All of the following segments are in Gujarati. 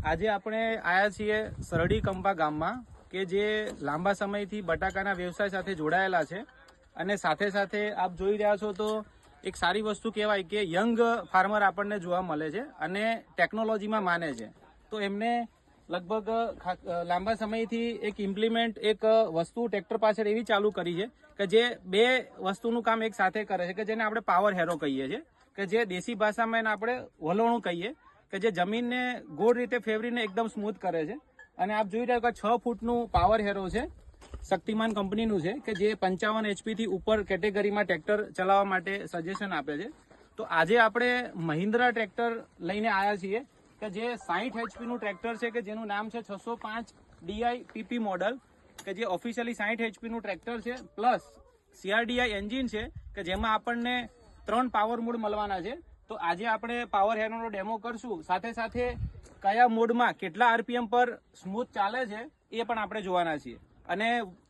આજે આપણે આયા છીએ સરડી કંપા ગામમાં કે જે લાંબા સમયથી બટાકાના વ્યવસાય સાથે જોડાયેલા છે અને સાથે સાથે આપ જોઈ રહ્યા છો તો એક સારી વસ્તુ કહેવાય કે યંગ ફાર્મર આપણને જોવા મળે છે અને ટેકનોલોજીમાં માને છે. તો એમને લગભગ લાંબા સમયથી એક વસ્તુ ટ્રેક્ટર પાછળ એવી ચાલુ કરી છે કે જે બે વસ્તુનું કામ એક સાથે કરે છે કે જેને આપણે પાવર હેરો કહીએ છીએ, કે જે દેશી ભાષામાં એને આપણે વલોણું કહીએ, કે જે જમીનને ગોળ રીતે ફેવરીને એકદમ સ્મૂથ કરે છે. અને આપ જોઈ રહ્યા કે 6 ફૂટનું પાવર હેરો છે, શક્તિમાન કંપનીનું છે, કે જે 55 HP થી ઉપર કેટેગરીમાં ટ્રેક્ટર ચલાવવા માટે સજેશન આપે છે. તો આજે આપણે મહિન્દ્રા ટ્રેક્ટર લઈને આવ્યા છીએ કે જે 60 HP નું ટ્રેક્ટર છે કે જેનું નામ છે 605 DI PP મોડલ, કે જે ઓફિશિયલી 60 HP નું ટ્રેક્ટર છે, પ્લસ CRDI એન્જિન છે કે જેમાં આપણને 3 પાવર મોડ મળવાના છે. તો આજે આપણે પાવર હેરોનો ડેમો કરશું, સાથે સાથે કયા મોડમાં કેટલા RPM પર સ્મૂથ ચાલે છે એ પણ આપણે જોવાના છીએ. અને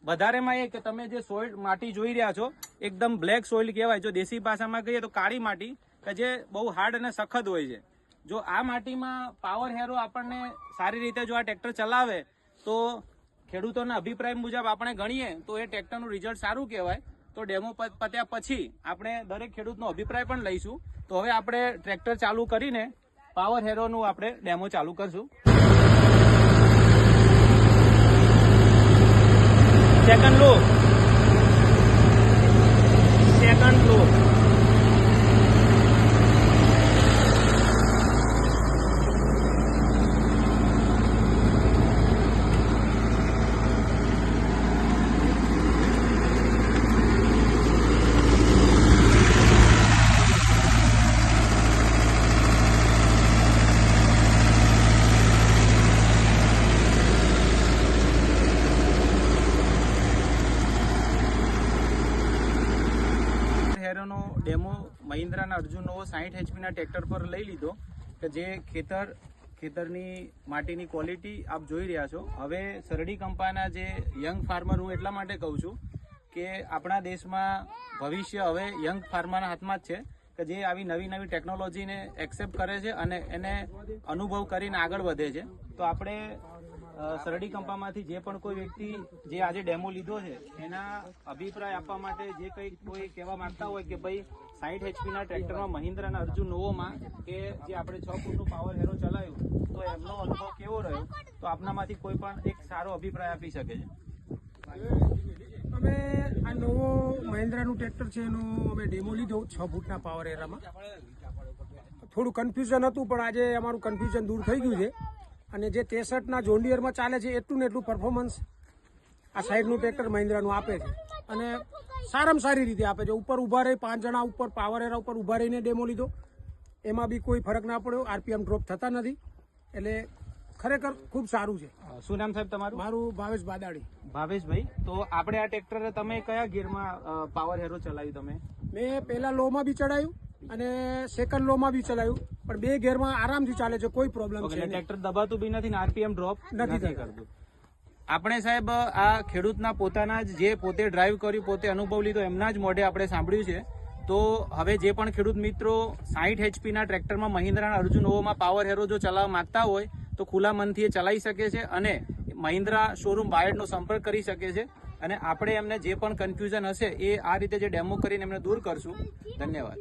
વધારેમાં એ કે તમે જે સોઇલ માટી જોઈ રહ્યા છો એકદમ બ્લેક સોઇલ કહેવાય, જો દેશી ભાષામાં કહીએ તો કાળી માટી, કે જે બહુ હાર્ડ અને સખત હોય છે. જો આ માટીમાં પાવર હેરો આપણને સારી રીતે જો આ ટ્રેક્ટર ચલાવે તો ખેડૂતોના અભિપ્રાય મુજબ આપણે ગણીએ તો એ ટ્રેક્ટરનું રિઝલ્ટ સારું કહેવાય. તો ડેમો પત્યા પછી આપણે દરેક ખેડૂતનો અભિપ્રાય પણ લઈશું. તો હવે આપણે ટ્રેક્ટર ચાલુ કરીને પાવર હેરોનું આપણે ડેમો ચાલુ કરશું. સેકન્ડ લો. હેરોનો ડેમો મહિન્દ્રાના અર્જુન 60 HP ના ટ્રેક્ટર પર લઈ લીધો, કે જે ખેતરની માટીની ક્વોલિટી આપ જોઈ રહ્યા છો. હવે સરડી કંપાના જે યંગ ફાર્મર, હું એટલા માટે કહું છું કે આપણા દેશમાં ભવિષ્ય હવે યંગ ફાર્મરના હાથમાં જ છે, કે જે આવી નવી ટેકનોલોજીને એક્સેપ્ટ કરે છે અને એને અનુભવ કરીને આગળ વધે છે. તો આપણે સરડી કંપામાંથી જે પણ કોઈ વ્યક્તિ જે આજે ડેમો લીધો છે એના અભિપ્રાય આપવા માટે જે કોઈ કહેવા માંગતા હોય કે ભાઈ 60 HP ના ટ્રેક્ટરમાં મહિન્દ્રાના અર્જુન નોવોમાં કે જે આપણે 6 ફૂટનું પાવર હેરો ચલાવ્યું તો એમનો અનુભવ કેવો રહ્યો, તો આપનામાંથી કોઈ પણ એક સારો અભિપ્રાય આપી શકે છે. અમે આ નવો મહિન્દ્રાનું ટ્રેક્ટર છે એનો અમે ડેમો લીધો 6 ફૂટના પાવર હેરામાં. થોડું કન્ફ્યુઝન હતું પણ આજે અમારું કન્ફ્યુઝન દૂર થઈ ગયું છે. અને જે 63ના જોન્ડિયરમાં ચાલે છે એટલું ને એટલું પરફોર્મન્સ આ સાઈડનું ટ્રેક્ટર મહિન્દ્રાનું આપે છે અને સારામાં સારી રીતે આપે છે. ઉપર ઊભા રહી 5 જણા ઉપર પાવર હેરા ઉપર ઊભા રહીને ડેમો લીધો, એમાં બી કોઈ ફરક ના પડ્યો, RPM ડ્રોપ થતા નથી, એટલે ખરેખર ખૂબ સારું છે. શું નામ સાહેબ તમારું? મારું ભાવેશ બાદાડી. ભાવેશભાઈ, તો આપણે આ ટ્રેક્ટર તમે કયા ગિયરમાં પાવર હેરો ચલાવ્યું? તમે? મેં પહેલા લોમાં બી ચડાયું અને સેકન્ડ લોમાં બી ચલાવ્યું, પણ 2 ગિયરમાં આરામથી ચાલે છે, કોઈ પ્રોબ્લેમ છે. ટ્રેક્ટર દબાતું બી નથી ને RPM ડ્રોપ નથી કરતું. આપણે સાહેબ આ ખેડૂતના પોતાના જ જે પોતે ડ્રાઈવ કર્યું, પોતે અનુભવ લીધો, એમના જ મોઢે આપણે સાંભળ્યું છે. તો હવે જે પણ ખેડૂત મિત્રો 60 HP ના ટ્રેક્ટરમાં મહિન્દ્રાના અર્જુન નોવોમાં પાવર હેરો જો ચલાવવા માંગતા હોય તો ખુલ્લા મનથી એ ચલાવી શકે છે અને મહિન્દ્રા શોરૂમ બાયડનો સંપર્ક કરી શકે છે. અને આપણે એમને જે પણ કન્ફ્યુઝન હશે એ આ રીતે જે ડેમો કરીને એમને દૂર કરશું. ધન્યવાદ.